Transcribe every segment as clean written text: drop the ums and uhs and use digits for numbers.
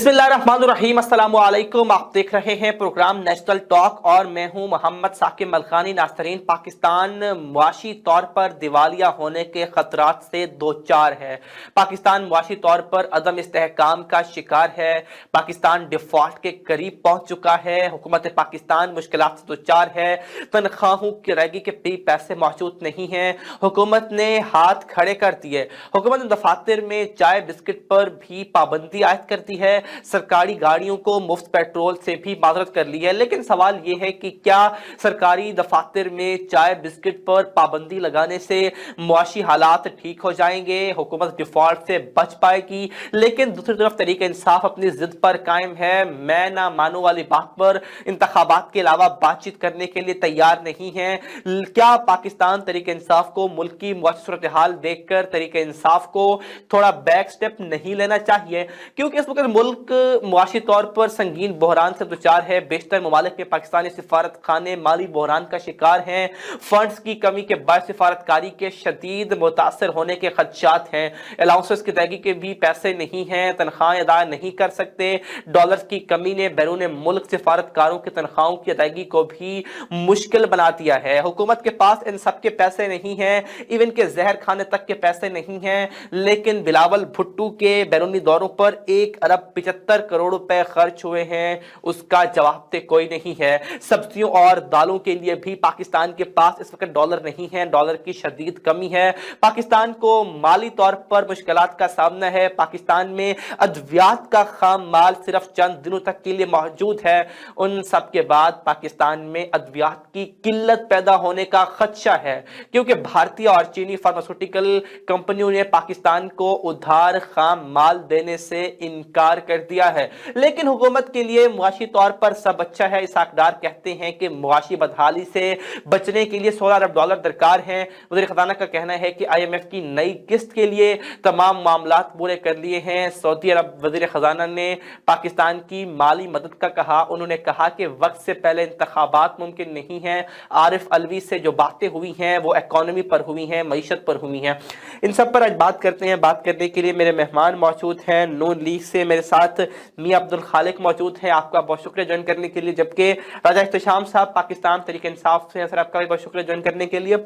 बिस्मिल्लाहिर्रहमानिर्रहीम, अस्सलाम वालेकुम। आप देख रहे हैं प्रोग्राम नेशनल टॉक और मैं हूं मोहम्मद साकिब मलखानी। नाज़रीन, पाकिस्तान मुआशी तौर पर दिवालिया होने के खतरात से दो चार है। पाकिस्तान मुआशी तौर पर अदम इस्तेहकाम का शिकार है। पाकिस्तान डिफॉल्ट के करीब पहुंच चुका है। हुकूमत पाकिस्तान मुश्किलात से दो चार है। तनख्वाहों की अदायगी के भी पैसे मौजूद नहीं हैं। हुकूमत ने हाथ खड़े कर दिए। हुकूमत ने दफातर में चाय बिस्किट पर भी पाबंदी आयद कर दी है। सरकारी गाड़ियों को मुफ्त पेट्रोल से भी माजरत कर ली है। लेकिन सवाल यह है कि क्या सरकारी दफातर में चाय बिस्किट पर पाबंदी लगाने से मुआशी हालात ठीक हो जाएंगे, हुकूमत डिफॉल्ट से बच पाएगी? लेकिन दूसरी तरफ तरीके इंसाफ अपनी जिद पर कायम है। मैं ना मानो वाली बात पर इंतखाबात के अलावा बातचीत करने के लिए तैयार नहीं है। क्या पाकिस्तान तरीके इंसाफ को मुल्क की मुआशी सूरत हाल देखकर तरीके इंसाफ को थोड़ा बैक स्टेप नहीं लेना चाहिए? क्योंकि इस वक्त मुल्क मुआशी तौर पर संगीन बहरान से दुचार है। बेशतर ममालिक में पाकिस्तानी सिफारत खाने माली बहरान का शिकार हैं। फंड्स की कमी के बाद सिफारतकारी के शदीद मुतासर होने के खदशात हैं। अलाउंसेस की अदायगी के भी पैसे नहीं हैं, तनख्वाहें अदा नहीं कर सकते। डॉलर्स की कमी ने बैरून मुल्क सिफारतकारों की तनख्वाहों की अदायगी को भी मुश्किल बना दिया है। हुकूमत के पास इन सब के पैसे नहीं हैं, इवन के जहर खाने तक के पैसे नहीं हैं। लेकिन बिलावल भुट्टो के बैरूनी दौरों पर 1 अरब 75 करोड़ रुपए खर्च हुए हैं, उसका जवाब तो कोई नहीं है। सब्जियों और दालों के लिए भी पाकिस्तान के पास इस वक्त डॉलर नहीं है, डॉलर की शदीद कमी है। पाकिस्तान को माली तौर पर मुश्किलात का सामना है। पाकिस्तान में अद्वियात का खाम माल सिर्फ चंद दिनों तक के लिए मौजूद है। उन सब के बाद पाकिस्तान में अद्वियात की किल्लत पैदा होने का खदशा है, क्योंकि भारतीय और चीनी फार्मास्यूटिकल कंपनियों ने पाकिस्तान को उधार खाम माल देने से इनकार कर दिया है। लेकिन हुकूमत के लिए मुआशी तौर पर सब अच्छा है। इसाकदार कहते हैं कि मुआशी बदहाली से बचने के लिए 16 अरब डॉलर दरकार हैं। वज़ीर खजाना का कहना है कि IMF की नई किस्त के लिए तमाम मामलात पूरे कर लिए हैं। सऊदी अरब वज़ीर खजाना ने पाकिस्तान की माली मदद का कहा। उन्होंने कहा कि वक्त से पहले इंतखाबात मुमकिन नहीं है। आरिफ अलवी से जो बातें हुई हैं वो इकॉनमी पर हुई हैं, मईशत पर हुई हैं। इन सब पर आज बात करते हैं। बात करने के लिए मेरे मेहमान मौजूद हैं। नून लीग से मेरे साथ मियां अब्दुल खालिक मौजूद हैं, आपका बहुत शुक्रिया ज्वाइन करने के लिए। जबकि राजा इख्तिशाम साहब पाकिस्तान तरीके इंसाफ से हैं, सर आपका भी बहुत शुक्रिया ज्वाइन करने के लिए।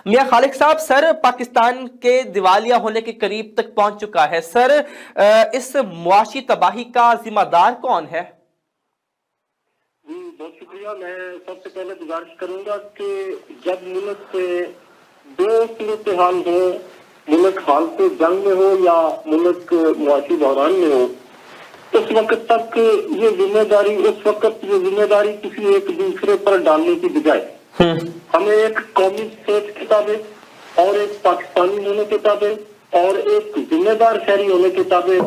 मियां खालिक साहब, सर पाकिस्तान के दिवालिया होने के करीब तक पहुंच चुका है। सर, इस मुआशी तबाही का जिम्मेदार कौन है? बहुत शुक्रिया। मैं सबसे पहले गुजारिश करूंगा कि जब मुल्क से दो सूरत हाल हो, मुल्क हाल से जंग में हो या मुल्क मुआशी बहरान में हो, उस वक्त तक ये जिम्मेदारी किसी एक दूसरे पर डालने की बजाय हमें एक कौमी सोच के ताबे और एक पाकिस्तानी होने के ताबे और एक जिम्मेदार शहरी होने के ताबे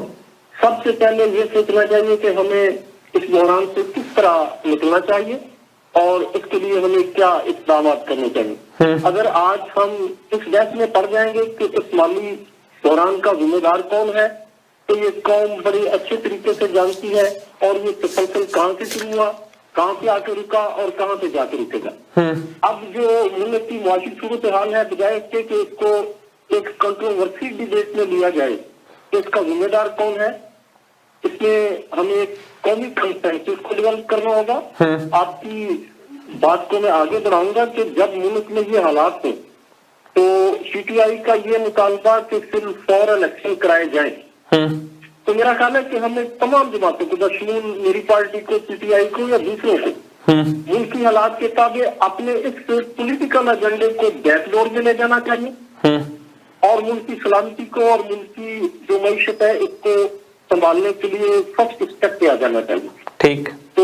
सबसे पहले ये सोचना चाहिए कि हमें इस बहरान से किस तरह निकलना चाहिए और इसके लिए हमें क्या इक़दाम करने चाहिए। अगर आज हम इस बहस में पड़ जाएंगे कि इस माली बहरान का जिम्मेदार कौन है, तो ये कौम बड़ी अच्छे तरीके से जानती है और ये तसलसल कहाँ से शुरू हुआ, कहाँ से आके रुका और कहाँ से जाके रुकेगा। अब जो मुल्क की मुआशी सूरत हाल है, बजाय इसके कि इसको एक कंट्रोवर्सी डिबेट में लिया जाए कि इसका जिम्मेदार कौन है, इसमें हमें एक कौमी कंसेंसस को डेवलप करना होगा। आपकी बात को मैं आगे बढ़ाऊंगा कि जब मुल्क में ये हालात हो तो CTI का ये मुतालबा कि सिर्फ फॉर इलेक्शन कराए जाए, तो मेरा ख्याल है कि हमें तमाम जमातों को, बशमूल मेरी पार्टी को, CTI को या दूसरों को, मुल्क की हालात के ताबे अपने इस पॉलिटिकल एजेंडे को बैकडोर में ले जाना चाहिए और मुल्क की सलामती को और मुल्क की जो मईशत है इसको संभालने के लिए फर्स्ट स्टेप पे आ जाना चाहिए। ठीक, तो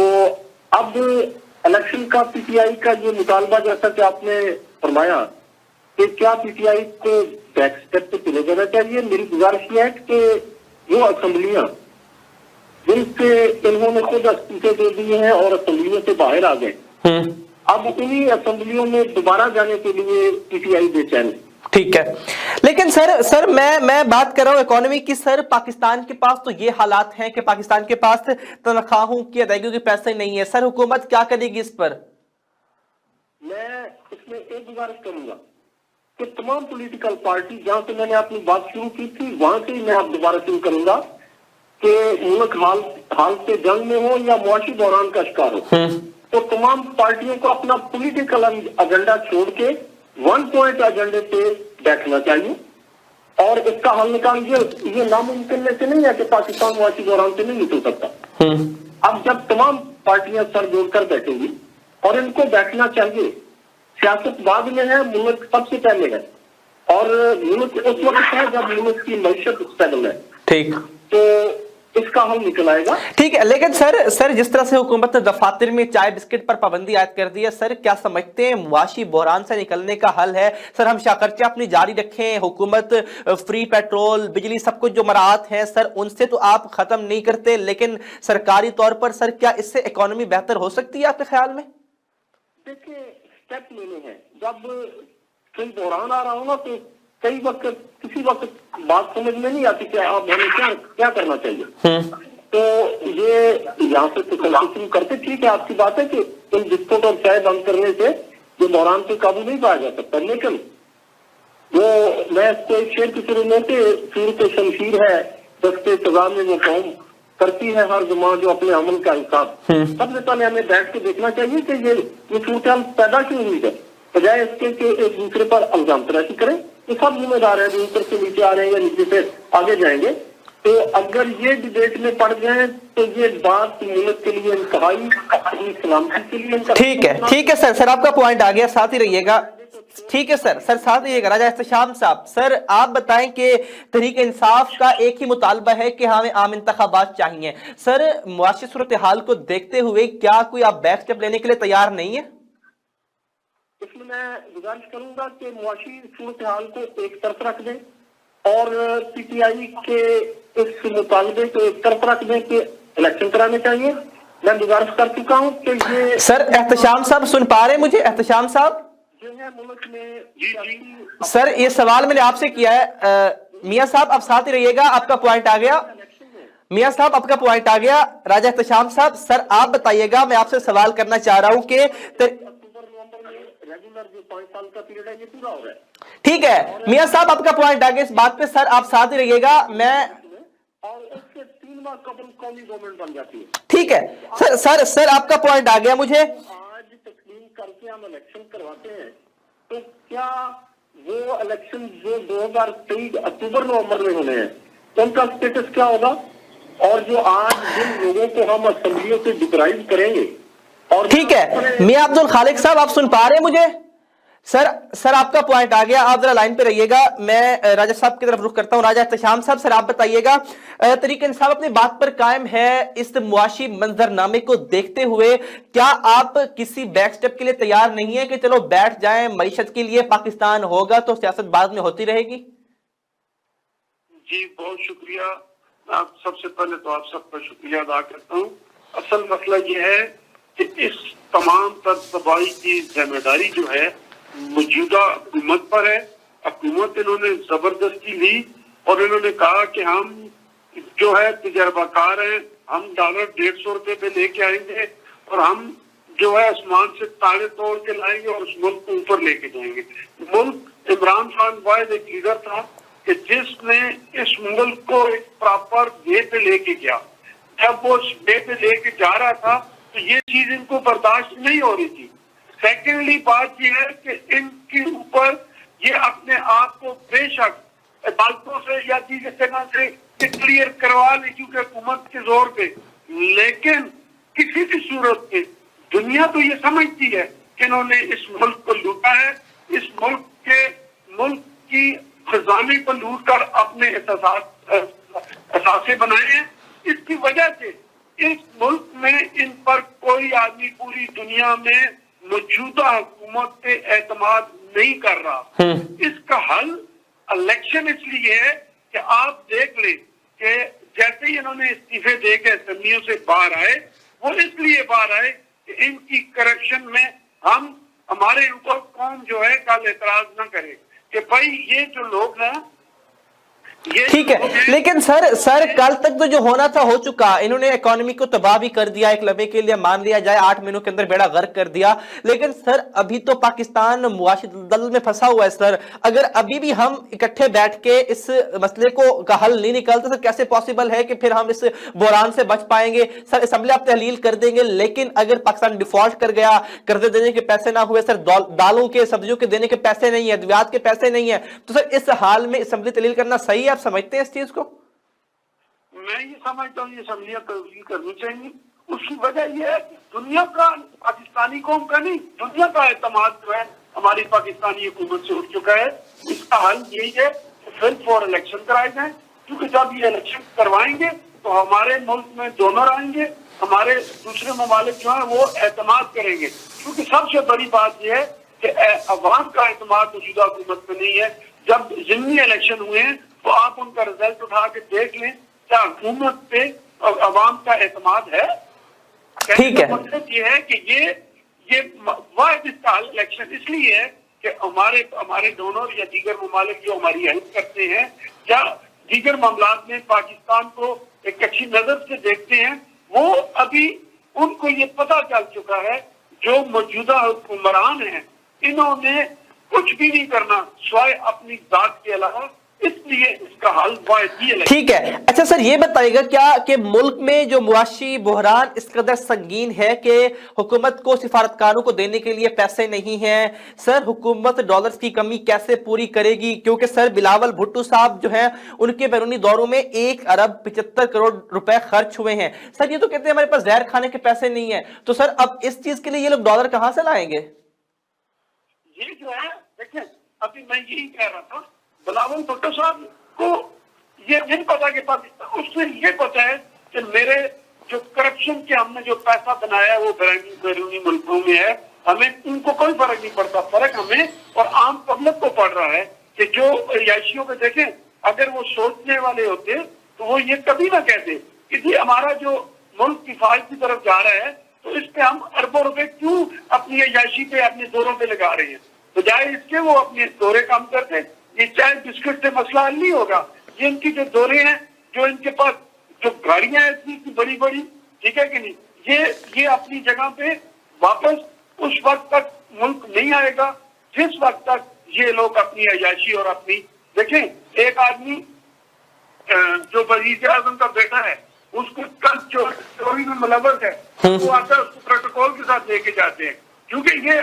अब इलेक्शन का PTI का ये मुतालबा, जैसा कि आपने फरमाया कि क्या PTI को बैक स्टेप पे चले जाना चाहिए, मेरी गुजारिश ये है कि वो असेंबलियां जिनसे इन्होंने खुद इस्तीफे दे दिए हैं और असेंबलियों से बाहर आ गए, अब उन्हीं असेंबलियों में दोबारा जाने के लिए PTI बेचैन। ठीक है, लेकिन सर मैं बात कर रहा हूँ इकोनॉमी की। सर, पाकिस्तान के पास तो ये हालात हैं कि पाकिस्तान के पास तनख्वाहों की अदायगी के पैसे नहीं है। सर, हुकूमत क्या करेगी इस पर? मैं इसमें एक गुजारिश करूंगा कि तमाम पॉलिटिकल पार्टी, जहां से मैंने अपनी बात शुरू की थी वहां से ही मैं आप दोबारा शुरू करूंगा کہ ملک حال سے جنگ میں ہو یا معاشی بحران کا شکار ہو، تو تمام پارٹیوں کو اپنا پولیٹیکل ایجنڈا چھوڑ کے 1 پوائنٹ ایجنڈے پہ بیٹھنا چاہیے اور اس کا حل نکال. یہ ناممکن میں سے نہیں ہے کہ پاکستان معاشی بحران سے نہیں نکل سکتا. اب جب تمام پارٹیاں سر جوڑ کر بیٹھیں گی اور ان کو بیٹھنا چاہیے، سیاست بعد میں ہے، ملک سب سے پہلے ہے، اور ملک اس وقت ہے جب ملک کی معیشت اسٹیبل ہے. ٹھیک، تو اس کا حل نکل آئے گا. ٹھیک ہے. لیکن سر جس طرح سے حکومت نے دفاتر میں چائے بسکٹ پر پابندی عائد کر دی ہے، سر کیا سمجھتے ہیں معاشی بحران سے نکلنے کا حل ہے؟ سر ہم شاخرچہ اپنی جاری رکھیں، حکومت فری پیٹرول، بجلی، سب کچھ جو مراعات ہیں سر ان سے تو آپ ختم نہیں کرتے، لیکن سرکاری طور پر سر کیا اس سے اکانومی بہتر ہو سکتی ہے آپ کے خیال میں؟ دیکھیں، اسٹیپ لینے ہیں. جب کوئی بحران آ رہا ہو نا تو کئی وقت کسی وقت بات سمجھ میں نہیں آتی کہ آپ ہمیں کیا کرنا چاہیے. تو یہ یہاں سے شروع کرتے. ٹھیک ہے، آپ کی بات ہے کہ ان بسکٹ اور چائے بند کرنے سے یہ بحران پہ قابو نہیں پایا جا سکتا، لیکن وہ میں اس کو ایک شعر کی شروع میں کہ صورت شمشیر ہے دستے سزا میں وہ قوم کرتی ہے ہر زمان جو اپنے عمل کا حساب. سب سے پہلے ہمیں بیٹھ کے دیکھنا چاہیے کہ یہ صورتحال پیدا کیوں ہوئی ہے، بجائے اس کے کہ ایک دوسرے پر الزام تراشی کریں. یہ سب ذمہ دار ہیں جو اوپر سے نیچے آ رہے ہیں یا نیچے سے آگے جائیں گے. تو اگر یہ ڈیبیٹ میں پڑ جائیں تو یہ بات ملک کے لیے انتہائی سلامتی کے لیے. ٹھیک ہے سر آپ کا پوائنٹ آ گیا، ساتھ ہی رہیے گا. ٹھیک ہے سر ساتھ رہیے گا. راجہ احتشام صاحب، سر آپ بتائیں کہ تحریک انصاف کا ایک ہی مطالبہ ہے کہ ہمیں عام انتخابات چاہیے. سر معاشی صورتحال کو دیکھتے ہوئے کیا کوئی آپ بیک سٹیپ لینے کے لیے تیار نہیں ہے؟ اس میں گزارش کروں گا کہ معاشی صورتحال کو ایک طرف رکھ دیں اور پی ٹی آئی کے اس مطالبے کو ایک طرف رکھ دیں کہ الیکشن کرانے چاہیے. میں گزارش کر چکا ہوں کہ یہ سر احتشام صاحب سن پا رہے ہیں مجھے؟ احتشام صاحب جو ہے ملک میں سر یہ سوال میں نے آپ سے کیا ہے. میاں صاحب آپ ساتھ ہی رہیے گا، آپ کا پوائنٹ آ گیا. میاں صاحب آپ کا پوائنٹ آ گیا. راجہ احتشام صاحب سر آپ بتائیے گا، میں آپ سے سوال کرنا چاہ رہا ہوں کہ اکتوبر نومبر میں ریگولر جو 5 سال کا پیریڈ ہے یہ پورا ہو رہا ہے. ٹھیک ہے میاں صاحب آپ کا پوائنٹ آ گیا اس بات پہ. سر آپ ساتھ ہی رہیے گا. میں اور اس سے 3 ماہ قبل قومی گورنمنٹ بن جاتی ہے. ٹھیک ہے سر آپ کا پوائنٹ آ گیا مجھے. آج تسلیم کر کے ہم الیکشن کرواتے ہیں تو کیا وہ الیکشن جو 2023 اکتوبر نومبر میں ہونے ہیں ان کا سٹیٹس کیا ہوگا؟ اور جو آج جن لوگوں کو ہم اسمبلیوں سے ڈپرائیو کریں گے اور ٹھیک ہے میاں عبد الخالق صاحب آپ سن پا رہے ہیں مجھے؟ سر آپ کا پوائنٹ آ گیا، آپ ذرا لائن پہ رہیے گا. میں راجہ صاحب کی طرف رخ کرتا ہوں. راجہ احتشام صاحب سر آپ بتائیے گا، تحریک انصاف اپنی بات پر قائم ہے اس معاشی منظرنامے کو دیکھتے ہوئے کیا آپ کسی بیک سٹیپ کے لیے تیار نہیں ہیں کہ چلو بیٹھ جائیں، معیشت کے لیے پاکستان ہوگا تو سیاست بعد میں ہوتی رہے گی؟ جی بہت شکریہ. آپ سب سے پہلے تو آپ سب کا شکریہ ادا کرتا ہوں. اصل مسئلہ یہ ہے کہ اس تمام تر تباہی کی ذمہ داری جو ہے موجودہ حکومت پر ہے. حکومت انہوں نے زبردستی لی اور انہوں نے کہا کہ ہم جو ہے تجربہ کار ہیں، ہم $150 پہ لے کے آئیں گے اور ہم جو ہے آسمان سے تالے توڑ کے لائیں گے اور اس ملک کو اوپر لے کے جائیں گے. ملک عمران خان واحد ایک لیڈر تھا کہ جس نے اس ملک کو ایک پراپر وے پہ لے کے گیا. جب وہ اس وے پہ لے کے جا رہا تھا تو یہ چیز ان کو برداشت نہیں ہو رہی تھی. سیکنڈلی بات یہ ہے کہ ان کے اوپر یہ اپنے آپ کو بے شک عدالتوں سے یا دیگر جگہ سے کلیئر کروا لیں کیونکہ حکومت کے زور پہ، لیکن کسی بھی صورت پہ دنیا تو یہ سمجھتی ہے کہ انہوں نے اس ملک کو لوٹا ہے، اس ملک کی خزانے کو لوٹ کر اپنے اثاثے بنائے ہیں. اس کی وجہ سے اس ملک میں ان پر کوئی آدمی پوری دنیا میں موجودہ حکومت پہ اعتماد نہیں کر رہا. اس کا حل الیکشن اس لیے ہے کہ آپ دیکھ لیں کہ جیسے ہی انہوں نے استعفے دے کے اسمبلیوں سے باہر آئے، وہ اس لیے باہر آئے کہ ان کی کرپشن میں ہمارے اوپر قوم جو ہے کل اعتراض نہ کرے کہ بھائی یہ جو لوگ ہیں ٹھیک ہے، لیکن سر کل تک تو جو ہونا تھا ہو چکا. انہوں نے اکانومی کو تباہ بھی کر دیا، ایک لمحے کے لیے مان لیا جائے 8 مہینوں کے اندر بیڑا غرق کر دیا. لیکن سر ابھی تو پاکستان معاشی دلدل میں پھنسا ہوا ہے. سر اگر ابھی بھی ہم اکٹھے بیٹھ کے اس مسئلے کا حل نہیں نکالتے، سر کیسے پاسبل ہے کہ پھر ہم اس بحران سے بچ پائیں گے؟ سر اسمبلی آپ تحلیل کر دیں گے، لیکن اگر پاکستان ڈیفالٹ کر گیا، قرضے دینے کے پیسے نہ ہوئے، سر دالوں کے سبزیوں کے دینے کے پیسے نہیں ہیں، ادویات کے پیسے نہیں ہیں، تو سر اس حال میں اسمبلی تحلیل کرنا صحیح ہے؟ آپ سمجھتے ہیں اس چیز کو؟ میں یہ سمجھتا ہوں یہ اسمبلیاں تبدیل کرنی چاہیے. اس کی وجہ یہ ہے کہ دنیا کا، پاکستانی قوم کا نہیں، دنیا کا اعتماد جو ہے ہماری پاکستانی حکومت سے اٹھ چکا ہے. اس کا حل یہی ہے کہ فل فور الیکشن کرائے جائیں، کیونکہ جب یہ الیکشن کروائیں گے تو ہمارے ملک میں ڈونر آئیں گے، ہمارے دوسرے ممالک جو ہیں وہ اعتماد کریں گے. کیونکہ سب سے بڑی بات یہ ہے کہ عوام کا اعتماد موجودہ حکومت میں نہیں ہے. جب ضمنی الیکشن ہوئے ہیں تو آپ ان کا رزلٹ اٹھا کے دیکھ لیں، کیا حکومت پہ عوام کا اعتماد ہے؟ ٹھیک ہے، مطلب یہ ہے کہ یہ واحد اس کا حل الیکشن اس لیے ہے کہ ہمارے ڈونر یا دیگر ممالک جو ہماری ہیلپ کرتے ہیں یا دیگر معاملات میں پاکستان کو ایک اچھی نظر سے دیکھتے ہیں، وہ ابھی ان کو یہ پتہ چل چکا ہے جو موجودہ حکمران ہیں انہوں نے کچھ بھی نہیں کرنا سوائے اپنی ذات کے علاوہ. اس لیے اس کا حل واحد یہ ہے. ٹھیک ہے. اچھا سر یہ بتائیے گا کیا کہ ملک میں جو معاشی بحران اس قدر سنگین ہے کہ حکومت کو سفارتکاروں کو دینے کے لیے پیسے نہیں ہیں، سر حکومت ڈالرز کی کمی کیسے پوری کرے گی؟ کیونکہ سر بلاول بھٹو صاحب جو ہیں ان کے بیرونی دوروں میں 1 ارب 75 کروڑ روپے خرچ ہوئے ہیں. سر یہ تو کہتے ہیں ہمارے پاس زہر کھانے کے پیسے نہیں ہیں، تو سر اب اس چیز کے لیے یہ لوگ ڈالر کہاں سے لائیں گے؟ یہ جو ہے دیکھیں، ابھی میں یہی کہہ رہا تھا، بلاول بھٹو صاحب کو یہ نہیں پتا کہ پاکستان، اس سے یہ پتا ہے کہ میرے جو کرپشن کے ہم نے جو پیسہ بنایا ہے وہ بیرونی ملکوں میں ہے، ہمیں ان کو کوئی فرق نہیں پڑتا. فرق ہمیں اور عام پبلک کو پڑ رہا ہے کہ جو رہائشیوں کو دیکھیں، اگر وہ سوچنے والے ہوتے تو وہ یہ کبھی نہ کہتے کہ جی ہمارا جو ملک کی فائد کی طرف جا رہا ہے تو اس پہ ہم اربوں روپے کیوں اپنی عیاشی پہ اپنے دوروں پہ لگا رہے ہیں. بجائے اس کے وہ اپنے دورے کام کرتے. یہ چائے بسکٹ سے مسئلہ حل نہیں ہوگا. یہ ان کی جو دورے ہیں، جو ان کے پاس جو گاڑیاں ہیں اتنی بڑی بڑی، ٹھیک ہے کہ نہیں، یہ اپنی جگہ پہ واپس اس وقت تک ملک نہیں آئے گا جس وقت تک یہ لوگ اپنی عیاشی اور اپنی دیکھیں. ایک آدمی جو وزیر اعظم کا بیٹا ہے اس کو کل چوری میں ملوث ہے، وہ آتا ہے اس کو پروٹوکول کے ساتھ لے کے جاتے ہیں، کیونکہ یہ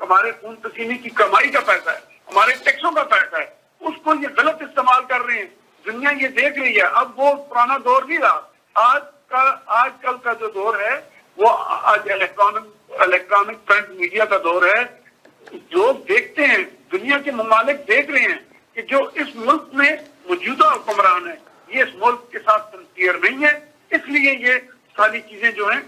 ہمارے خون پسینے کی کمائی کا پیسہ ہے، ہمارے ٹیکسوں کا پیسہ ہے. اس کو یہ غلط استعمال کر رہے ہیں. دنیا یہ دیکھ رہی ہے. اب وہ پرانا دور نہیں رہا. آج کل کا جو دور ہے وہ آج الیکٹرانک پرنٹ میڈیا کا دور ہے. جو دیکھتے ہیں، دنیا کے ممالک دیکھ رہے ہیں کہ جو اس ملک میں موجودہ حکمران ہے یہ اس ملک کے ساتھ سنسیئر نہیں ہے. اس لیے یہ ساری چیزیں جو ہیں،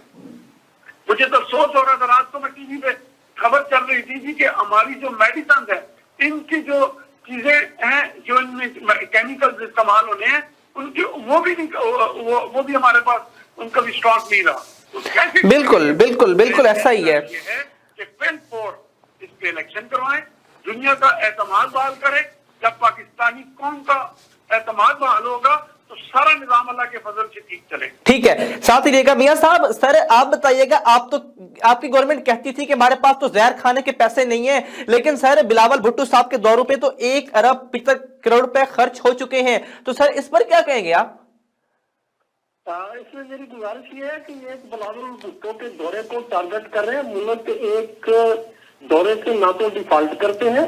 مجھے تو افسوس ہو رہا تھا. رات کو میں ٹی وی پہ خبر چل رہی تھی کہ ہماری جو میڈیسنز ہیں، ان کی جو چیزیں ہیں جو ان میں کیمیکل استعمال ہونے ہیں، ان کی وہ بھی ہمارے پاس ان کا بھی اسٹاک نہیں رہا. بالکل ایسا ہی ہے کہ فل فور اس پہ الیکشن کروائیں، دنیا کا اعتماد بحال کریں. جب پاکستانی قوم کا اعتماد بحال ہوگا تو سارا نظام اللہ کے فضل سے ٹھیک چلے. ٹھیک ہے. ساتھ ہی رہے گا میاں صاحب، سر آپ بتائیے گا، آپ کی گورنمنٹ کہتی تھی کہ ہمارے پاس تو زہر کھانے کے پیسے نہیں ہیں، لیکن سر بلاول بھٹو صاحب کے دوروں پہ تو 1 ارب 75 کروڑ روپے خرچ ہو چکے ہیں. تو سر اس پر کیا کہیں گے آپ؟ اس میں میری گزارش یہ ہے کہ یہ بلاول بھٹو کے دورے کو ٹارگٹ کر رہے ہیں. ملک ایک دورے سے نہ تو ڈیفالٹ کرتے ہیں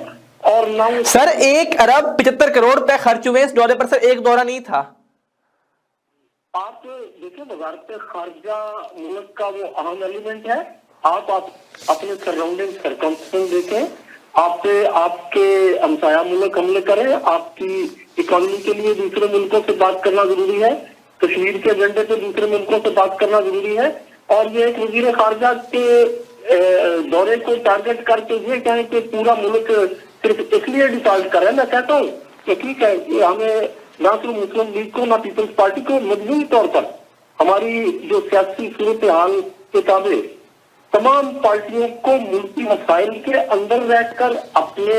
اور نہ سر 1 ارب 75 کروڑ روپے خرچ ہوئے اس دورے پر. سر ایک دورہ نہیں تھا. آپ دیکھیں وزارت خارجہ ملک کا وہ اہم ایلیمنٹ ہے. آپ اپنے سراؤنڈنگ سرکمسٹنس دیکھیں، آپ کے ہمسایہ ملک حملے کریں. آپ کی اکانومی کے لیے دوسرے ملکوں سے بات کرنا ضروری ہے، کشمیر کے ایجنڈے پہ دوسرے ملکوں سے بات کرنا ضروری ہے. اور یہ ایک وزیر خارجہ کے دورے کو ٹارگٹ کر کے یہ کہیں کہ پورا ملک صرف اس لیے ڈیفالٹ کر رہا ہے. میں کہتا ہوں کہ ٹھیک ہے، یہ ہمیں نہ صرف مسلم لیگ کو نہ پیپلز پارٹی کو مجموعی طور پر ہماری جو سیاسی صورتحال کے تابع تمام پارٹیوں کو ملکی مسائل کے اندر بیٹھ کر اپنے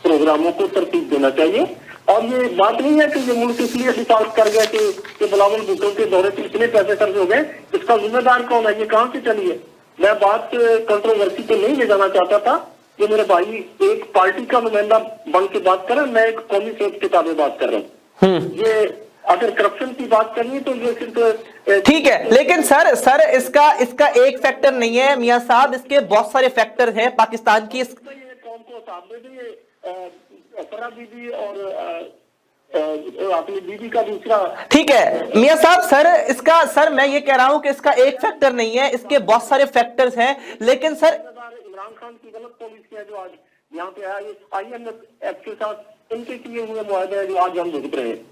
پروگراموں کو ترتیب دینا چاہیے. और ये बात नहीं है कि ये मुल्क इसलिए डिफॉल्ट कर गया कि बिलावल भुट्टो के दौरे से इतने पैसे खर्च हो गए, इसका जिम्मेदार कौन है, ये कहाँ से चली है। मैं बात कंट्रोवर्सी पे नहीं ले जाना चाहता था कि मेरे भाई एक पार्टी का नुमाइंदा बन के बात करें, मैं एक कौमी सोच के ताबे बात कर रहा हूँ। ये अगर करप्शन की बात करनी तो ये सिर्फ ठीक है, लेकिन सर इसका एक फैक्टर नहीं है मियां साहब, इसके बहुत सारे फैक्टर हैं पाकिस्तान की। कौन को सामने भी फरा बीबी और अपनी बीबी का दूसरा। ठीक है मियां साहब, सर मैं ये कह रहा हूं कि इसका एक फैक्टर नहीं है, इसके बहुत सारे फैक्टर्स हैं। लेकिन सर इमरान खान की गलत पॉलिसी है जो आज यहाँ पे आया, IMF के साथ इनके किए हुए मुआहदे हैं जो आज हम भुगत रहे हैं।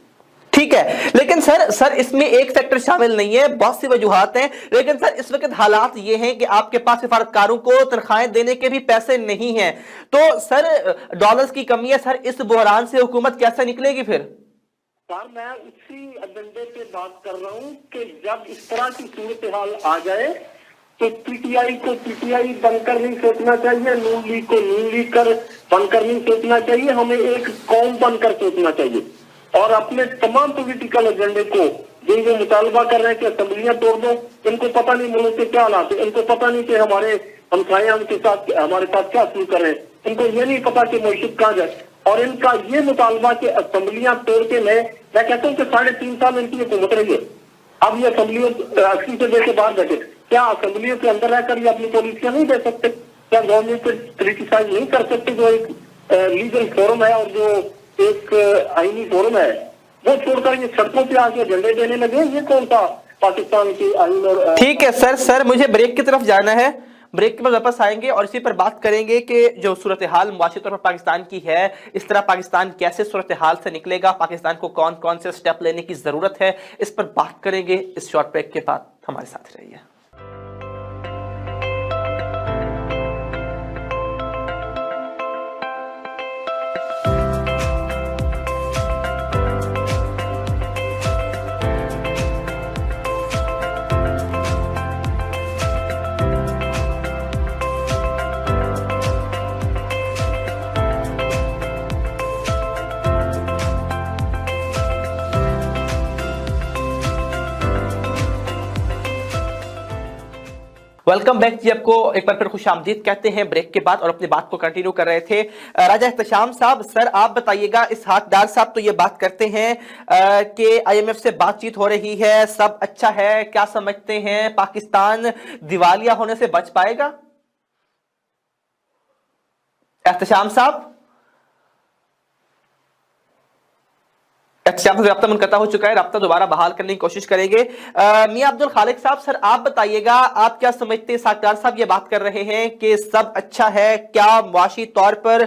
ठीक है, लेकिन सर इसमें एक फैक्टर शामिल नहीं है, बहुत सी वजूहात हैं। लेकिन सर इस वक्त हालात ये हैं कि आपके पास सिफारतकारों को तनख्वाहें देने के भी पैसे नहीं हैं, तो सर डॉलर्स की कमी है। सर इस बहरान से हुकूमत कैसे निकलेगी फिर? सर मैं उसी एजेंडे पे बात कर रहा हूँ कि जब इस तरह की सूरत हाल आ जाए तो PTI को PTI बनकर नहीं सोचना चाहिए, नून लीग को नून लीग कर बनकर नहीं सोचना चाहिए, हमें एक कौम बनकर सोचना चाहिए। और अपने तमाम पॉलिटिकल एजेंडे को जो मुतालबा कर रहे हैं कि असेंबलियां तोड़ दो, इनको पता नहीं मुल्क के क्या हालात है, इनको पता नहीं कि हमारे हमसाए उनके साथ हमारे साथ क्या शुरू कर रहे हैं, इनको ये नहीं पता कि मईशत कहाँ जाए। और इनका ये मुतालबा कि असेंबलियां तोड़ के मैं कहता हूँ कि 3.5 साल इनकी हुकूमत रही है। अब ये असेंबलियों अक्सी से देके बाहर बैठे, क्या असेंबलियों के अंदर रहकर ये अपनी पॉलिसियां नहीं दे सकते? क्या गवर्नमेंट को क्रिटिसाइज नहीं कर सकते? जो एक लीगल फोरम है और जो एक आईनी फोरम है, वो छोड़कर ये सड़कों पे आके झंडे देने लगे, ये कौन सा पाकिस्तान की आईन? और ठीक है सर मुझे ब्रेक की तरफ जाना है, ब्रेक के बाद वापस आएंगे और इसी पर बात करेंगे कि जो सूरत हाल मुआशी तौर पर पाकिस्तान की है, इस तरह पाकिस्तान कैसे सूरत हाल से निकलेगा, पाकिस्तान को कौन कौन से स्टेप लेने की जरूरत है, इस पर बात करेंगे इस शॉर्ट ब्रेक के बाद। हमारे साथ रहिए। वेलकम बैक जी, आपको एक बार फिर खुश आमदीद कहते हैं ब्रेक के बाद। और अपनी बात को कंटिन्यू कर रहे थे राजा एहतशाम साहब। सर आप बताइएगा, इस हाकदार साहब तो ये बात करते हैं कि IMF से बातचीत हो रही है, सब अच्छा है, क्या समझते हैं पाकिस्तान दिवालिया होने से बच पाएगा? एहतशाम साहब, राब्ता मुनक़ता हो चुका है, राब्ता दोबारा बहाल करने की कोशिश करेंगे। मियां अब्दुल खालिक साहब, सर आप बताइएगा, आप क्या समझते हैं? साकदार साहब ये बात कर रहे हैं कि सब अच्छा है, क्या मुआशी तौर पर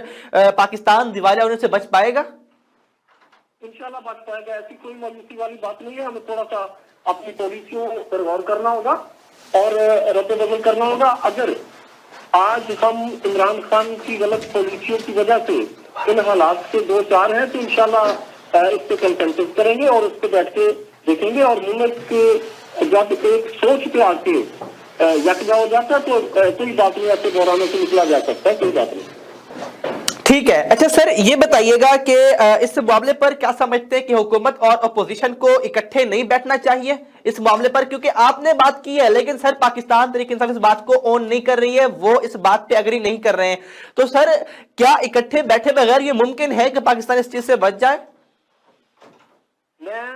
पाकिस्तान दिवालिया होने से बच पाएगा? इंशाल्लाह बच पाएगा, ऐसी कोई मायूसी वाली बात नहीं है। हमें थोड़ा सा अपनी पॉलिसियों पर गौर करना होगा और रद्द-बदल करना होगा। अगर आज हम इमरान खान की गलत पॉलिसियों की वजह से इन हालात से 2-4 हैं तो इंशाल्लाह इस पे कंसेंसस करेंगे और उस पे बैठ के देखेंगे। और मुल्क के जब एक सोच पे आके यकजा हो जाता है तो कोई बात नहीं, ऐसे दौरानों से निकला जा सकता है, कोई बात नहीं। ठीक है। अच्छा सर ये बताइएगा कि इस मामले पर क्या समझते हैं कि हुकूमत और अपोजिशन को इकट्ठे नहीं बैठना चाहिए इस मामले पर? क्योंकि आपने बात की है लेकिन सर पाकिस्तान तहरीक इंसाफ इस बात को ऑन नहीं कर रही है, वो इस बात पे एग्री नहीं कर रहे हैं। तो सर क्या इकट्ठे बैठे बगैर ये मुमकिन है कि पाकिस्तान इस चीज से बच जाए? मैं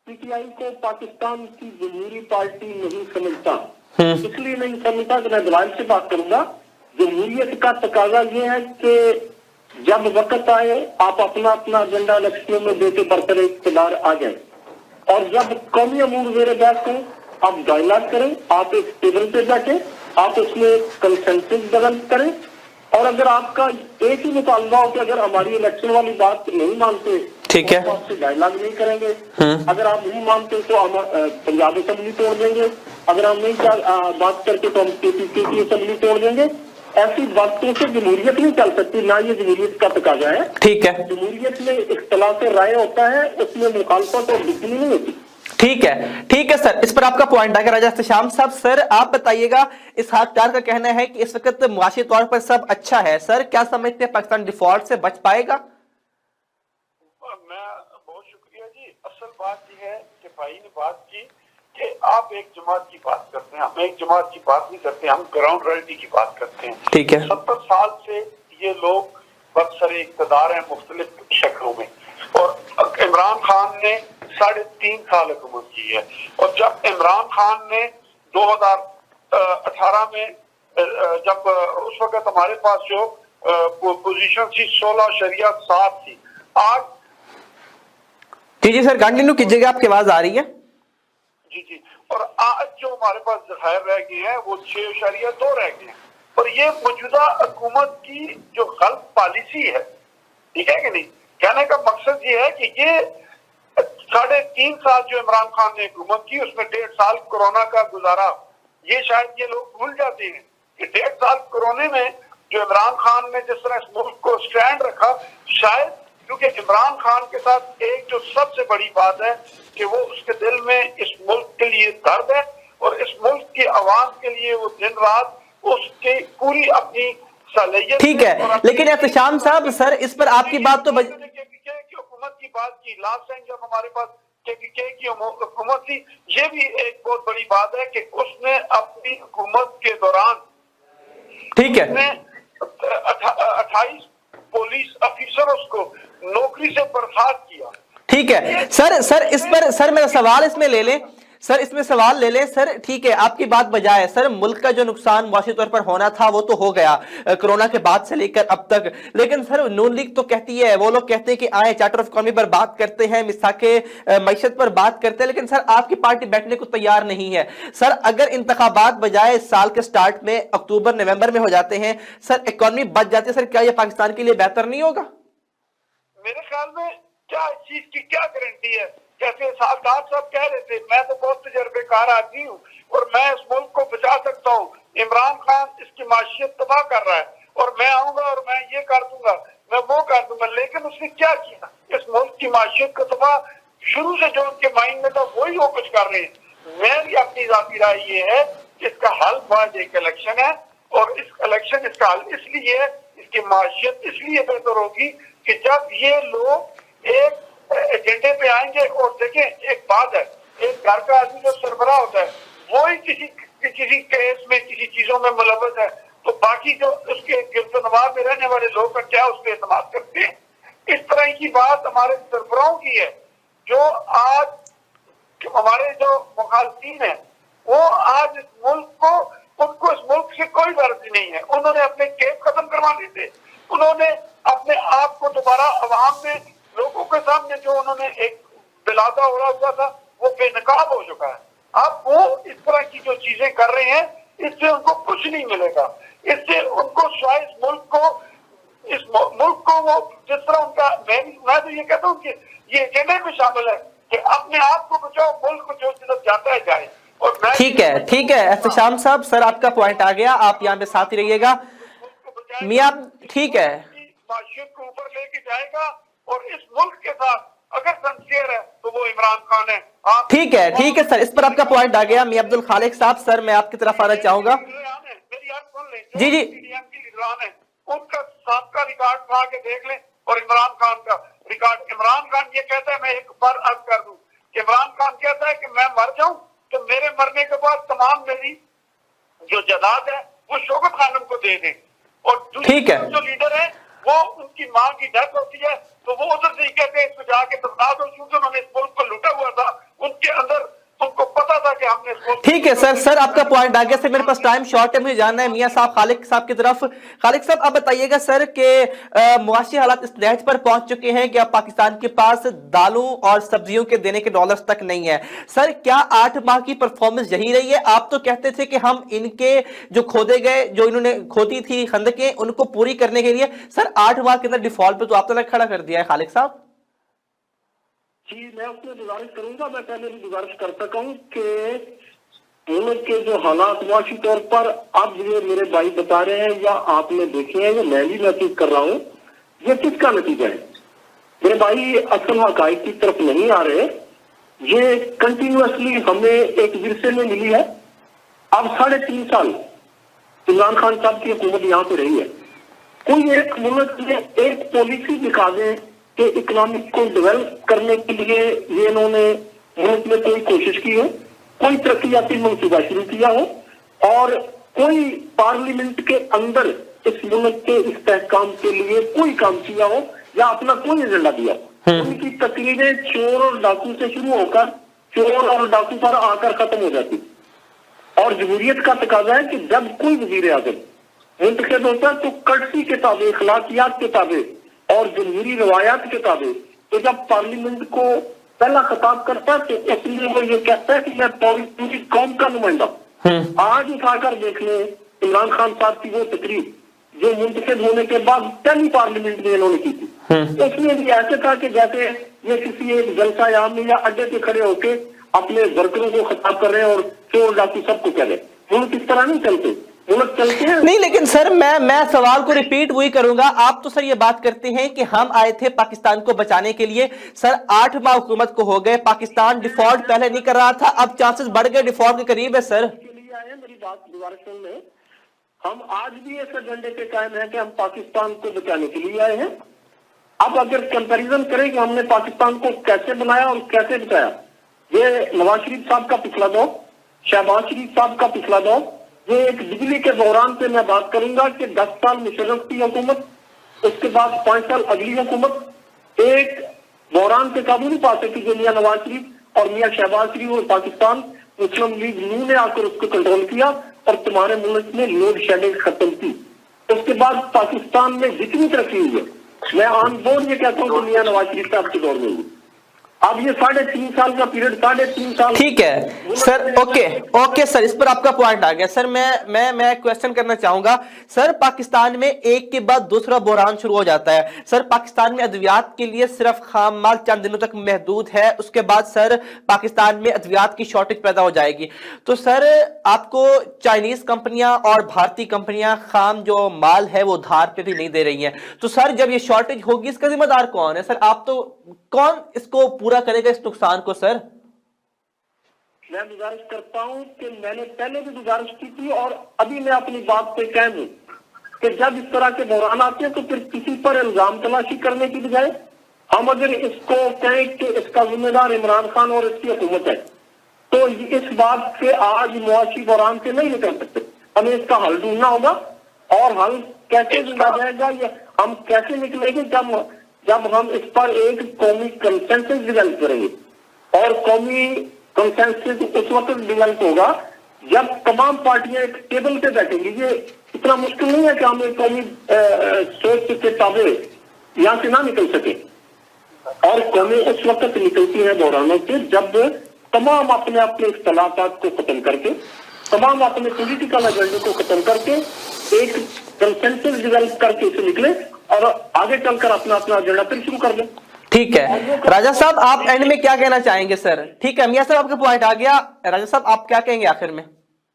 PTI को पाकिस्तान की जमहूरी पार्टी नहीं समझता, इसलिए नहीं समझता कि मैं दलाल से बात करूंगा। जमहूरियत का तकाजा ये है कि जब वक्त आए आप अपना अपना एजेंडा इलेक्शनों में देके बरतर इख्तियार आ जाए, और जब कौमी अमूर ज़ेर बहस हो आप डायलॉग करें, आप एक टेबल पे बैठे, आप उसमें कंसेंसस डेवलप करें। और अगर आपका एक ही मुतालबा हो कि अगर हमारी इलेक्शन वाली बात नहीं मानते, ठीक है, तो आपसे डायलॉग नहीं करेंगे। अगर आप नहीं मानते तो हम पंजाब असेंबली तोड़ देंगे, अगर हम नहीं बात करते तो हम KPK की असेंबली तोड़ देंगे। ऐसी बातों से जमहूरियत नहीं चल सकती, ना ये जमहूरियत का तकाजा है। ठीक है, जमहूरियत में इख्तिलाफ राय होता है, उसमें मुखालफत और दुश्मनी नहीं होती। ठीक है सर, इस पर आपका पॉइंट आएगा। राजा एहतशाम साहब, सर आप बताइएगा, इस हाकदार का कहना है कि इस वक्त मुआशी तौर पर सब अच्छा है, सर क्या समझते हैं पाकिस्तान डिफॉल्ट से बच पाएगा? آپ ایک جماعت کی بات کرتے ہیں، ہم ایک جماعت کی بات نہیں کرتے، ہم گراؤنڈ ریئلٹی کی بات کرتے ہیں. ٹھیک ہے. 70 سال سے یہ لوگ برسر اقتدار ہیں مختلف شکلوں میں، اور عمران خان نے 3.5 سال حکومت کی ہے. اور جب عمران خان نے 2018 میں جب اس وقت ہمارے پاس جو پوزیشن تھی 16.7 تھی، آج جی سر کنٹینیو کیجیے گا، آپ کی آواز آ رہی ہے. جی اور آج جو ہمارے پاس ذخائر رہ گئے ہیں وہ 6.2 رہ گئے ہیں. اور یہ موجودہ حکومت کی جو غلط پالیسی ہے، ٹھیک ہے کہ نہیں، کہنے کا مقصد یہ ہے کہ یہ 3.5 سال جو عمران خان نے حکومت کی اس میں 1.5 سال کورونا کا گزارا. یہ شاید یہ لوگ بھول جاتے ہیں کہ 1.5 سال کورونا میں جو عمران خان نے جس طرح اس ملک کو سٹینڈ رکھا، شاید کیونکہ عمران خان کے ساتھ ایک جو سب سے بڑی بات ہے کہ وہ اس کے دل میں اس ملک کے لیے درد ہے، اور اس ملک کی عوام کے لیے وہ دن رات اس کی پوری اپنی صلاحیت. ٹھیک ہے، لیکن احتشام صاحب سر اس پر آپ کی بات تو کی حکومت کی بات کی لاسٹ ٹائم جب ہمارے پاس KPK کی حکومت تھی، یہ بھی ایک بہت بڑی بات ہے کہ اس نے اپنی حکومت کے دوران ٹھیک ہے 28 پولیس افیسروں کو نوکری سے برخاست کیا. ٹھیک ہے سر اس پر سر میرا سوال اس میں لے لیں سر، اس میں سوال لے لیں سر. ٹھیک ہے، آپ کی بات بجائے سر ملک کا جو نقصان معاشی طور پر ہونا تھا وہ تو ہو گیا کرونا کے بعد سے لے کر اب تک، لیکن سر نون لیگ تو کہتی ہے، وہ لوگ کہتے ہیں کہ آئیں چارٹر آف اکانومی پر بات کرتے ہیں، مساق معیشت پر بات کرتے ہیں، لیکن سر آپ کی پارٹی بیٹھنے کو تیار نہیں ہے. سر اگر انتخابات بجائے اس سال کے سٹارٹ میں اکتوبر نومبر میں ہو جاتے ہیں سر، اکانومی بچ جاتی ہے، سر کیا یہ پاکستان کے لیے بہتر نہیں ہوگا؟ میرے خیال میں کیا اس چیز کی کیا گارنٹی ہے؟ جیسے ڈاکٹر صاحب کہہ رہے تھے، میں تو بہت تجربے کار آدمی ہوں اور میں اس ملک کو بچا سکتا ہوں. عمران خان اس کی معیشت تباہ کر رہا ہے اور میں آؤں گا اور میں یہ کر دوں گا، میں وہ کر دوں گا، لیکن اس نے کیا کیا؟ اس ملک کی معیشت کو تباہ شروع سے جو ان کے مائنڈ میں تھا وہی وہ کچھ کر رہے ہیں. میری اپنی ذاتی رائے یہ ہے کہ اس کا حل بعد ایک الیکشن ہے، اور اس الیکشن اس کا حل اس لیے ہے، اس کی معیشت اس لیے بہتر ہوگی کہ جب یہ لوگ ایک ایجنڈے پہ آئیں گے. اور دیکھیں ایک بات ہے، ایک گھر کا آدمی جو سربراہ ہوتا ہے وہی کسی کیس میں کسی چیزوں میں ملوث ہے، تو باقی جو اس کے گرد و نواح میں رہنے والے لوگ کا کیا اس پہ اعتماد کرتے ہیں؟ اس طرح کی بات ہمارے سربراہوں کی ہے، جو آج ہمارے جو مخالفین ہیں وہ آج اس ملک کو، ان کو اس ملک سے کوئی غرض نہیں ہے. انہوں نے اپنے کیس ختم کروانے تھے، انہوں نے اپنے آپ کو دوبارہ عوام میں لوگوں کے سامنے جو انہوں نے ایک بلادہ اڑا ہوا تھا وہ بے نقاب ہو چکا ہے. اب وہ اس طرح کی جو چیزیں کر رہے ہیں اس سے ان کو کچھ نہیں ملے گا. اس سے ان کو شاید اس ملک کو وہ جس طرح ان کا، میں تو یہ کہتا ہوں کہ یہ ایجنڈے میں شامل ہے کہ اپنے آپ کو بچاؤ، ملک کو جو طرف جاتا ہے جائے. اور ٹھیک ہے احتشام صاحب سر آپ کا پوائنٹ آ گیا، آپ یہاں پہ ساتھ ہی رہیے گا میاں. ٹھیک ہے، معیشت کو اوپر لے کے جائے گا، اور اس ملک کے ساتھ اگر سنسیئر ہے تو وہ عمران خان ہے. ٹھیک ہے سر، اس پر آپ کا پوائنٹ آ گیا. میاں عبدالخالق صاحب سر میں آپ کی طرف آنا چاہوں گا. میری بات سن لیں، جی لیڈران ہے ان کا سابقہ ریکارڈ اٹھا کے دیکھ لیں، اور عمران خان کا ریکارڈ. عمران خان یہ کہتا ہے، میں ایک بار عرض کر دوں کہ عمران خان کہتا ہے کہ میں مر جاؤں تو میرے مرنے کے بعد تمام میری جو جائیداد ہے وہ شوکت خانم کو دے دیں. اور جو لیڈر ہے وہ ان کی ماں کی ڈیتھ ہوتی ہے تو وہ ادھر سے ہی کہتے ہیں اس کو جا کے دفنا دو، کیونکہ انہوں نے اس ملک کو لوٹا ہوا تھا، ان کے اندر ان کو پتا تھا کہ ہم نے اس ملک. ٹھیک ہے سر آپ کا پوائنٹ آ گیا. سر میرے پاس ٹائم شارٹ ہے، مجھے جاننا ہے میاں صاحب خالق صاحب کی طرف. خالق صاحب آپ بتائیے گا سر کہ معاشی حالات اس نہج پر پہنچ چکے ہیں کہ اب پاکستان کے پاس دالوں اور سبزیوں کے دینے کے ڈالرز تک نہیں ہے. سر کیا 8 ماہ کی پرفارمنس یہی رہی ہے؟ آپ تو کہتے تھے کہ ہم ان کے جو کھودے گئے، جو انہوں نے کھودی تھی خندقیں، ان کو پوری کرنے کے لیے سر 8 ماہ کے اندر ڈیفالٹ پہ تو آپ نے کھڑا کر دیا ہے. خالق صاحب جی میں اس میں گزارش کروں گا، میں پہلے بھی گزارش کر سکا ہوں کہ ملک کے جو حالات معاشی طور پر اب یہ میرے بھائی بتا رہے ہیں یا آپ نے دیکھے ہیں یا میں بھی محسوس کر رہا ہوں، یہ کس کا نتیجہ ہے؟ میرے بھائی اصل حقائق کی طرف نہیں آ رہے. یہ کنٹینیوسلی ہمیں ایک ورثے میں ملی ہے. اب 3.5 سال عمران خان صاحب کی حکومت یہاں پہ رہی ہے. کوئی ایک ملک میں ایک پالیسی دکھا دیں کہ اکنامک کو ڈیولپ کرنے کے لیے یہ انہوں نے ملک میں کوئی کوشش کی ہے. कोई तरक्याती मंसूबा शुरू किया हो और कोई पार्लियामेंट के अंदर इस मुल्क के इस्तेहकाम के लिए कोई काम किया हो या अपना कोई एजेंडा दिया हो। उनकी तकरीरें चोर और डाकू से शुरू होकर चोर और डाकू पर आकर खत्म हो जाती। और जमहूरियत का तकाजा है कि जब कोई वजीर आज़म मुंतखब होता है तो कर्टसी के ताबे, अखलाकियात के ताबे और जमहूरी रवायात के ताबे, तो जब पार्लियामेंट को पहला खिताब करता है तो इसलिए वो ये कहता है कि मैं पूरी कौम का नुमाइंदा। आज उठाकर देख ले इमरान खान साहब की वो तकरीर जो मुंतखब होने के बाद पहली पार्लियामेंट में इन्होंने की थी, उसमें भी ऐसे था कि जैसे ये किसी एक जलसा आम में या अड्डे पे खड़े होके अपने वर्करों को खिताब कर रहे हैं और चोर डाकू सबको कह रहे हैं। मुल्क इस तरह नहीं चलते, मुल्क चलते हैं। नहीं, लेकिन सर मैं सवाल को रिपीट वही करूंगा। आप तो सर ये बात करते हैं कि हम आए थे पाकिस्तान को बचाने के लिए। सर 8 माह हुकूमत को हो गए, पाकिस्तान डिफॉल्ट पहले नहीं कर रहा था, अब चांसेस बढ़ गए डिफॉल्ट के करीब है। सर के लिए आए, मेरी बात दोबारा सुन लें, हम आज भी इस एजेंडे पे कायम है कि हम पाकिस्तान को बचाने के लिए आए हैं। अब अगर कंपैरिजन करें कि हमने पाकिस्तान को कैसे बनाया और कैसे बचाया, ये नवाज शरीफ साहब का पिछला दौर, शहबाज शरीफ साहब का पिछला दौर, ये एक बिजली के दौरान पे मैं बात करूंगा कि 10 साल मुशर्रफ की हुकूमत, उसके बाद 5 साल अगली हुकूमत, एक दौरान पे काबू नहीं पा सकी जो मियां नवाज शरीफ और मियां शहबाज शरीफ और पाकिस्तान मुस्लिम लीग नून ने आकर उसको कंट्रोल किया और तुम्हारे मुल्क में लोड शेडिंग खत्म की। उसके बाद पाकिस्तान में जितनी तरक्की हुई है, मैं ऑन बोर्ड ये कहता हूँ कि मियां नवाज शरीफ साहब के दौर में हुई। अब ये 3.5 साल का पीरियड, 3.5 साल, ठीक है सर। ओके सर, इस पर आपका पॉइंट आ गया। सर मैं क्वेश्चन करना चाहूंगा। सर पाकिस्तान में एक के बाद दूसरा बहरान शुरू हो जाता है। सर पाकिस्तान में अद्वियात के लिए सिर्फ खाम माल चंद दिनों तक महदूद है, उसके बाद सर पाकिस्तान में अद्वियात की शॉर्टेज पैदा हो जाएगी। तो सर आपको चाइनीज कंपनियां और भारतीय कंपनियां खाम जो माल है वो धार पे भी नहीं दे रही हैं। तो सर जब ये शॉर्टेज होगी इसका जिम्मेदार कौन है? सर आप तो कौन इसको पूरा करेगा इस नुकसान को? सर मैं गुजारिश करता हूं कि मैंने पहले भी गुजारिश की थी और अभी मैं अपनी बात पे कायम हूं कि जब इस तरह के बहरान आते हैं तो फिर किसी पर इल्जाम तलाशी करने की बजाय हम अगर इसको कहें कि इसका जिम्मेदार इमरान खान और इसकी हुकूमत है, तो इस बात से आज मुआशी बहरान से नहीं निकल सकते। हमें इसका हल ढूंढना होगा और हल कैसे ढूंढा जाएगा, या हम कैसे निकलेंगे जब हम इस पर एक कौमी कंसेंसस डेवलप करेंगे। और कौमी कंसेंसस उस वक्त डेवलप होगा जब तमाम पार्टियां एक टेबल पे बैठेंगी। ये इतना मुश्किल नहीं है कि हम एक कौमी सोच के ताबे यहाँ से ना निकल सके। और कौमें उस वक्त निकलती हैं बहरानों से जब तमाम अपने अपने इख्तलाफात को खत्म करके, तमाम अपने पॉलिटिकल एजेंडे को खत्म करके एक कंसेंसस डेवलप करके इसे निकले और आगे चलकर अपना एजेंडा फिर शुरू कर दें। ठीक है राजा साहब, आप एंड में क्या कहना चाहेंगे? सर ठीक है, मियां साहब आपका पॉइंट आ गया। राजा साहब आप क्या कहेंगे आखिर में?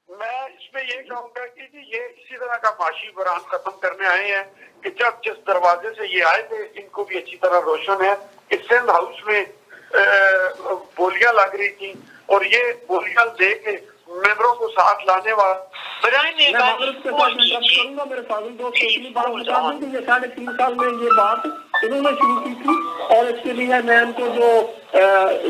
मैं इसमें ये कहूंगा कि ये इसी तरह का माशी बहरान खत्म करने आए हैं कि जब जिस दरवाजे से ये आए थे इनको भी अच्छी तरह रोशन है कि सिंध हाउस में बोलियां लग रही थी और ये बोलियां दे के मेंबरों को साथ लाने वाला करूंगा। मेरे फाजिल दोस्त इतनी बात बता दें कि ये 3.5 साल में ये बात इन्होंने शुरू की थी और इसके लिए मैं इनको जो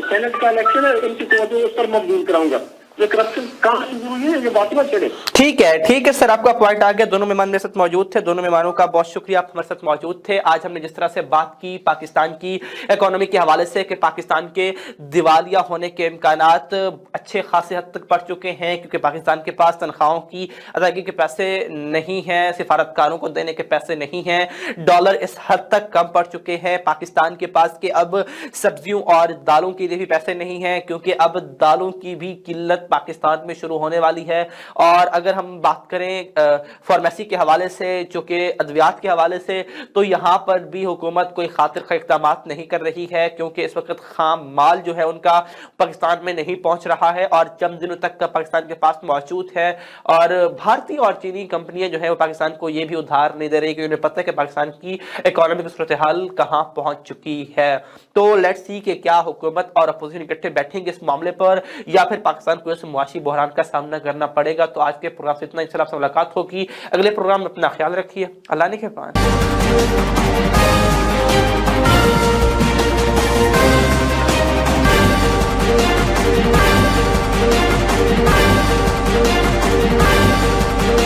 सेनेट का इलेक्शन है इनकी तवज्जो उस पर मबूल कराऊंगा। ये करप्शन कहाँ शुरू हुई है, ये बात मत चढ़े। ठीक है सर, आपका पॉइंट आ गया। दोनों मेहमान मेरे साथ मौजूद थे, दोनों मेहमानों का बहुत शुक्रिया, आप हमारे साथ मौजूद थे। आज हमने जिस तरह से बात की पाकिस्तान की इकोनॉमी के हवाले से कि पाकिस्तान के दिवालिया होने के इम्कानात अच्छे खासे हद तक बढ़ चुके हैं क्योंकि पाकिस्तान के पास तनख्वाहों की अदायगी के पैसे नहीं हैं, सिफारतकारों को देने के पैसे नहीं हैं, डॉलर इस हद तक कम पड़ चुके हैं पाकिस्तान के पास कि अब सब्जियों और दालों के लिए भी पैसे नहीं हैं क्योंकि अब दालों की भी किल्लत पाकिस्तान में शुरू होने वाली है। और अगर हम बात करें फार्मेसी के हवाले से, चूंकि अद्वियात के हवाले से, तो यहाँ पर भी हुकूमत कोई खातिर खा इक़दाम नहीं कर रही है क्योंकि इस वक्त खाम माल जो है उनका पाकिस्तान में नहीं पहुंच रहा है और चंद दिनों तक का पाकिस्तान के पास मौजूद है। और भारतीय और चीनी कंपनियां जो है वो पाकिस्तान को ये भी उधार नहीं दे रही क्योंकि उन्हें पता है कि पाकिस्तान की इकोनॉमी की सूरत हाल कहाँ पहुंच चुकी है। तो लेट्स सी कि क्या हुकूमत और अपोजिशन इकट्ठे बैठेंगे इस मामले पर या फिर पाकिस्तान को इस मुआशी बहरान का सामना करना पड़ेगा। तो आज के प्रोग्राम से इतना, इंशाल्लाह आपसे मुलाकात होगी अगले प्रोग्राम में। अपना ख्याल रखिए, अल्लाह ने के पास।